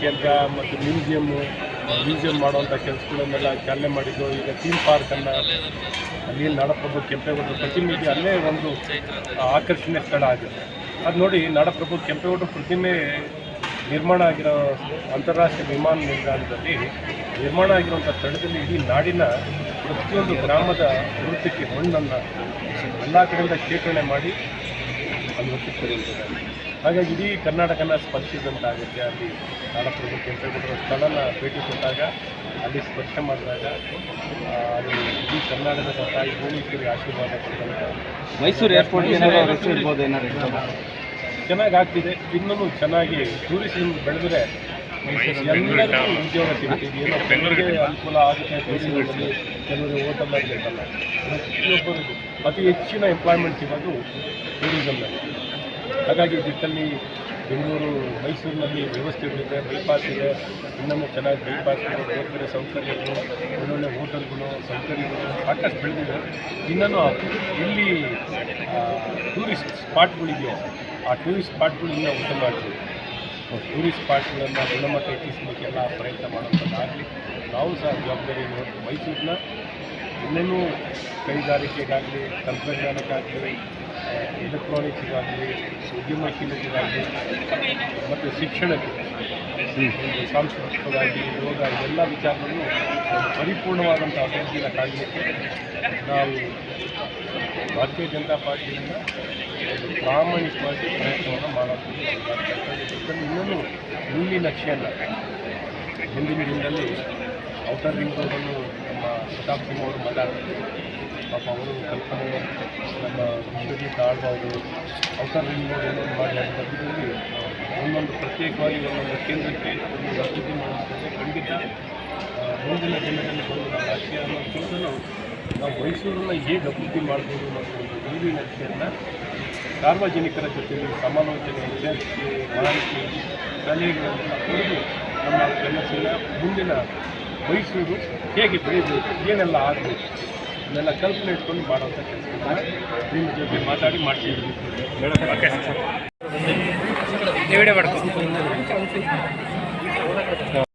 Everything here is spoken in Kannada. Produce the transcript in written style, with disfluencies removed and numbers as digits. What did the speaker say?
ಕೇಂದ್ರ ಮತ್ತು ಮ್ಯೂಸಿಯಂ ಮಾಡುವಂಥ ಕೆಲಸಗಳನ್ನೆಲ್ಲ ಚಾಲನೆ ಮಾಡಿದ್ದು. ಈಗ ಥೀಮ್ ಪಾರ್ಕನ್ನು ಅಲ್ಲಿ ನಾಡಪ್ರಭು ಕೆಂಪೇಗೌಡರ ಪ್ರತಿಮೆಗೆ ಅಲ್ಲೇ ಒಂದು ಆಕರ್ಷಣೆ ಸ್ಥಳ ಆಗಿದೆ. ಅದು ನೋಡಿ, ನಾಡಪ್ರಭು ಕೆಂಪೇಗೌಡರ ಪ್ರತಿಮೆ ನಿರ್ಮಾಣ ಆಗಿರೋ ಅಂತಾರಾಷ್ಟ್ರೀಯ ವಿಮಾನ ನಿಲ್ದಾಣದಲ್ಲಿ ನಿರ್ಮಾಣ ಆಗಿರುವಂಥ ಸ್ಥಳದಲ್ಲಿ ಇಡೀ ನಾಡಿನ ಪ್ರತಿಯೊಂದು ಗ್ರಾಮದ ವೃತ್ತಕ್ಕೆ ಮಣ್ಣನ್ನು ಎಲ್ಲ ಕಡೆಯಿಂದ ಶೇಖರಣೆ ಮಾಡಿ ಅಲ್ಲಿ ಹೊತ್ತಿರುವಂಥದ್ದು. ಹಾಗಾಗಿ ಇಡೀ ಕರ್ನಾಟಕನ ಸ್ಪರ್ಶಿಸಿದಂತಾಗುತ್ತೆ. ಅಲ್ಲಿ ನಾಡಪ್ರಭು ಕೆಂಪೇಗೌಡರ ಸ್ಥಳನ ಭೇಟಿ ಕೊಟ್ಟಾಗ, ಅಲ್ಲಿ ಸ್ಪರ್ಶ ಮಾಡಿದಾಗ ಅಲ್ಲಿ ಇಡೀ ಕರ್ನಾಟಕದ ತಾಯಿ ಭುವನೇಶ್ವರಿ ಆಶೀರ್ವಾದ ಕೊಟ್ಟಂಥ ಮೈಸೂರು ಏರ್ಪೋರ್ಟ್ ಚೆನ್ನಾಗಿ ಆಗ್ತಿದೆ. ಇನ್ನೂ ಚೆನ್ನಾಗಿ ಟೂರಿಸಂ ಬೆಳೆದರೆ ಎಲ್ಲರಿಗೂ ಉದ್ಯೋಗ ಸಿಗ್ತಿದೆ. ಏನೋ ಬೆಂಗಳೂರಿಗೆ ಅನುಕೂಲ ಆಗುತ್ತೆ. ಮೈಸೂರಲ್ಲಿ ಕೆಲವರು ಹೋಟೆಲ್ ಬೇಕಲ್ಲ, ಪ್ರತಿಯೊಬ್ಬರಿಗೂ ಅತಿ ಹೆಚ್ಚಿನ ಎಂಪ್ಲಾಯ್ಮೆಂಟ್ ಸಿಗೋದು ಟೂರಿಸಮ್ನಲ್ಲಿ. ಹಾಗಾಗಿ ದಿಕ್ಕಲ್ಲಿ ಬೆಂಗಳೂರು ಮೈಸೂರಿನಲ್ಲಿ ವ್ಯವಸ್ಥೆಗಳಿದೆ, ಬೈಪಾಸ್ ಇದೆ. ಇನ್ನೊಂದು ಚೆನ್ನಾಗಿ ಬೈಪಾಸ್ಗಳು, ಬೇರೆ ಬೇರೆ ಸೌಕರ್ಯಗಳು, ಒಳ್ಳೊಳ್ಳೆ ಹೋಟೆಲ್ಗಳು, ಸೌಕರ್ಯಗಳು ಸಾಕಷ್ಟು ಬೆಳೆದಿದೆ. ಇನ್ನೂ ಎಲ್ಲಿ ಟೂರಿಸ್ಟ್ ಸ್ಪಾಟ್ಗಳಿದೆಯೋ ಆ ಟೂರಿಸ್ಟ್ ಸ್ಪಾಟ್ಗಳು ಇನ್ನೂ ಉತ್ತಮ ಆಗ್ತದೆ. ಟೂರಿಸ್ಟ್ ಸ್ಪಾಟ್ಗಳನ್ನು ಗುಣಮಟ್ಟ ಹೆಚ್ಚಿಸಲಿಕ್ಕೆಲ್ಲ ಪ್ರಯತ್ನ ಮಾಡುವಂಥದ್ದಾಗಲಿ. ನಾವು ಸಹ ಜವಾಬ್ದಾರಿ ಇವತ್ತು ಮೈಸೂರಿನ ಇನ್ನೂ ಕೈಗಾರಿಕೆಗಾಗಲಿ, ತಂತ್ರಜ್ಞಾನಕ್ಕಾಗಲಿ, ಎಲೆಕ್ಟ್ರಾನಿಕ್ಸ್ಗಾಗಲಿ, ಉದ್ಯಮಶೀಲತೆಗಾಗಲಿ ಮತ್ತು ಶಿಕ್ಷಣಕ್ಕೆ, ಸಾಂಸ್ಕೃತಿಕವಾಗಿ, ಯೋಗ, ಇವೆಲ್ಲ ವಿಚಾರಗಳನ್ನು ಪರಿಪೂರ್ಣವಾದಂಥ ಅಭಿವೃದ್ಧಿನ ಕಾಣಲಿಕ್ಕೆ ನಾವು ಭಾರತೀಯ ಜನತಾ ಪಾರ್ಟಿಯಿಂದ ಒಂದು ಪ್ರಾಮಾಣಿಕವಾಗಿ ಪ್ರಯತ್ನವನ್ನು ಮಾಡೋದು. ಇನ್ನೂ ನೀಲಿ ನಕ್ಷೆಯನ್ನು ಮುಂದಿನ ದಿನದಲ್ಲಿ ಔಟರ್ ರಿಂಗ್ ರೋಡನ್ನು ನಮ್ಮ ಪ್ರತಾಪ್ ಸಿಂಗ್ ಅವರು ಮಾತಾಡ್ತಾರೆ. ಪಾಪ ಅವರು ಕಲ್ಪನೆ ನಮ್ಮ ವಿಶ್ವಜಿತ್ ಆಳ್ವ ಅವರು ಔಟರ್ ರಿಂಗ್ ರೋಡ್ ಏನೋ ಮಾಡಿ ಅದರಲ್ಲಿ ಒಂದೊಂದು ಪ್ರತ್ಯೇಕವಾಗಿ ಒಂದೊಂದು ಕೇಂದ್ರಕ್ಕೆ ಒಂದು ಅಭಿವೃದ್ಧಿ ಮಾಡುವಂಥದ್ದು ಖಂಡಿತ ಮುಂದಿನ ದಿನದಲ್ಲಿ ಬಂದು ನಮ್ಮ ರಾಷ್ಟ್ರೀಯ ಅನ್ನೋದಕ್ಕಿಂತಲೂ ನಾವು ಮೈಸೂರನ್ನು ಹೇಗೆ ಅಭಿವೃದ್ಧಿ ಮಾಡ್ಬೋದು ಮತ್ತು ಒಂದು ನೀಲಿ ನಕ್ಷೆಯನ್ನು ಸಾರ್ವಜನಿಕರ ಜೊತೆಯಲ್ಲಿ ಸಮಾಲೋಚನೆ, ಚರ್ಚೆ, ಮಾಹಿತಿ, ಸಲಹೆಗಳನ್ನು ಪಡೆದು ನಮ್ಮ ಕೆಲಸದ ಮುಂದಿನ ಮೈಸೂರು ಹೇಗೆ ಬೆಳೀಬೇಕು, ಏನೆಲ್ಲ ಆಗಬೇಕು ಇದನ್ನೆಲ್ಲ ಕಲ್ಪನೆ ಇಟ್ಕೊಂಡು ಮಾಡುವಂಥ ಕೆಲಸಗಳನ್ನ ನಿಮ್ಮ ಜೊತೆ ಮಾತಾಡಿ ಮಾಡ್ತಿದ್ದೀವಿ. ವಿಡಿಯೋ ಮಾಡ್ಕೊ.